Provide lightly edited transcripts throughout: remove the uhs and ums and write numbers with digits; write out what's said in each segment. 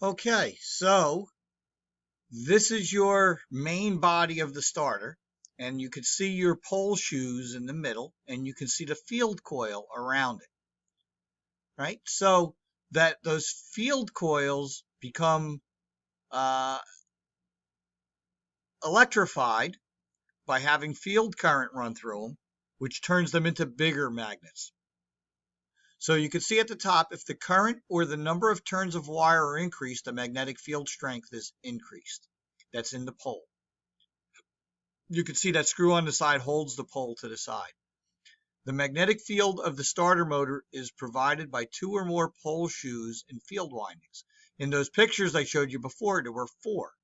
Okay, so this is your main body of the starter, and you can see your pole shoes in the middle, and you can see the field coil around it, right? So that those field coils become uh, electrified by having field current run through them, which turns them into bigger magnets. So you can see at the top, if the current or the number of turns of wire are increased, the magnetic field strength is increased. That's in the pole. You can see that screw on the side holds the pole to the side. The magnetic field of the starter motor is provided by 2 or more pole shoes and field windings. In those pictures I showed you before, there were 4.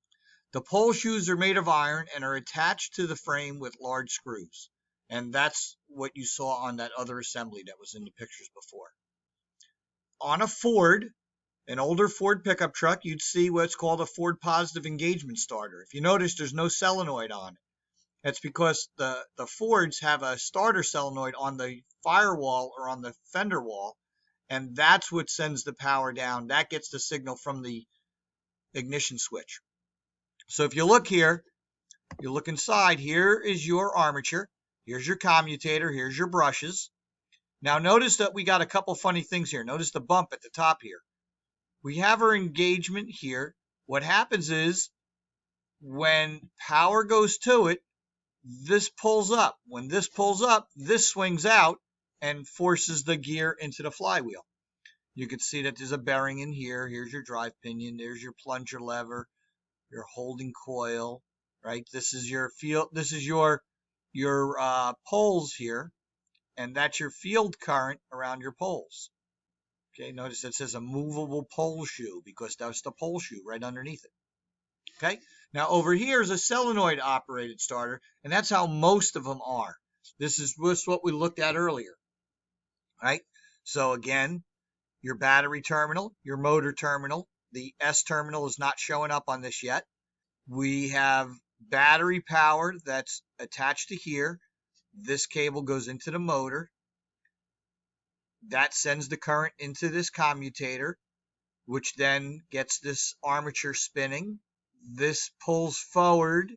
The pole shoes are made of iron and are attached to the frame with large screws. And that's what you saw on that other assembly that was in the pictures before. On a Ford, an older Ford pickup truck, you'd see what's called a Ford positive engagement starter. If you notice, there's no solenoid on it. That's because the Fords have a starter solenoid on the firewall or on the fender wall, and that's what sends the power down. That gets the signal from the ignition switch. So if you look here, you look inside, here is your armature, here's your commutator, here's your brushes. Now notice that we got a couple funny things here. Notice the bump at the top here. We have our engagement here. What happens is when power goes to it, this pulls up. When this pulls up, this swings out and forces the gear into the flywheel. You can see that there's a bearing in here. Here's your drive pinion. There's your plunger lever, your holding coil, right? This is your field. This is your poles here, and that's your field current around your poles. Okay, notice it says a movable pole shoe because that's the pole shoe right underneath it. Okay, now over here is a solenoid operated starter, and that's how most of them are. This is what we looked at earlier, right? So again, your battery terminal, your motor terminal, the S terminal is not showing up on this yet. We have battery power that's attached to here. This cable goes into the motor. That sends the current into this commutator, which then gets this armature spinning. This pulls forward,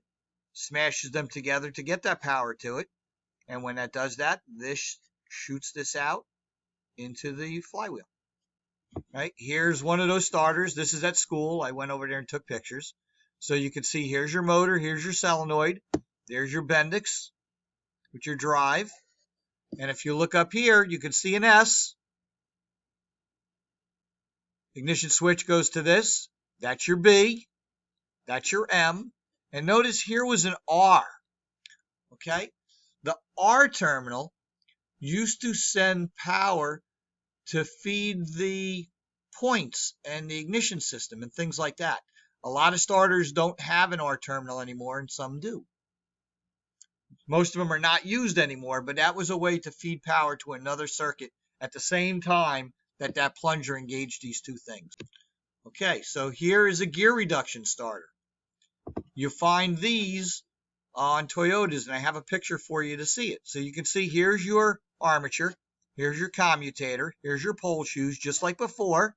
smashes them together to get that power to it. And when that does that, this shoots this out into the flywheel. Right? Here's one of those starters. This is at school. I went over there and took pictures. So you can see here's your motor, here's your solenoid, there's your Bendix with your drive. And if you look up here, you can see an S. Ignition switch goes to this. That's your B. That's your M. And notice here was an R. Okay? The R terminal used to send power to feed the points and the ignition system and things like that. A lot of starters don't have an R terminal anymore, and some do. Most of them are not used anymore, but that was a way to feed power to another circuit at the same time that that plunger engaged these two things. Okay, so here is a gear reduction starter. You find these on Toyotas, and I have a picture for you to see it. So you can see here's your armature, here's your commutator, here's your pole shoes, just like before.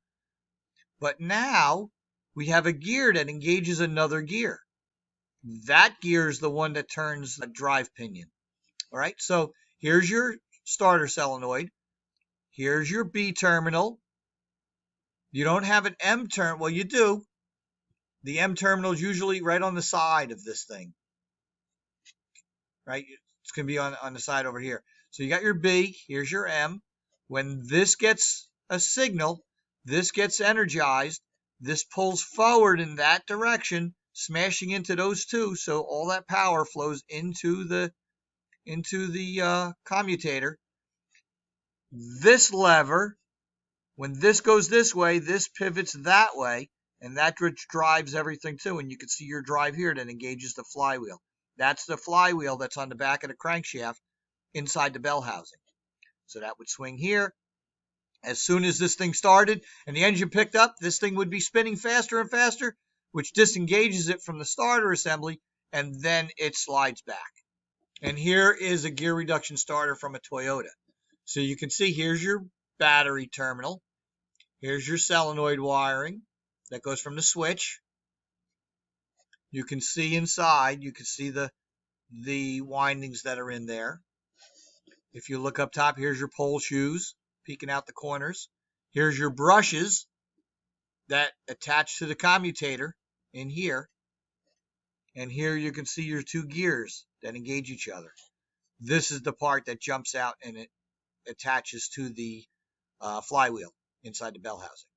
But now we have a gear that engages another gear. That gear is the one that turns the drive pinion. All right, so here's your starter solenoid. Here's your B terminal. You don't have an M terminal. Well, you do. The M terminal is usually right on the side of this thing. Right? It's going to be on the side over here. So you got your B. Here's your M. When this gets a signal, this gets energized. This pulls forward in that direction, smashing into those two. So all that power flows into the commutator. This lever, when this goes this way, this pivots that way, and that drives everything too. And you can see your drive here that engages the flywheel. That's the flywheel that's on the back of the crankshaft inside the bell housing. So that would swing here. As soon as this thing started and the engine picked up, this thing would be spinning faster and faster, which disengages it from the starter assembly, and then it slides back. And here is a gear reduction starter from a Toyota. So you can see here's your battery terminal. Here's your solenoid wiring. that goes from the switch. You can see inside, you can see the windings that are in there. If you look up top, here's your pole shoes peeking out the corners. Here's your brushes that attach to the commutator in here. And here you can see your two gears that engage each other. This is the part that jumps out and it attaches to the flywheel inside the bell housing.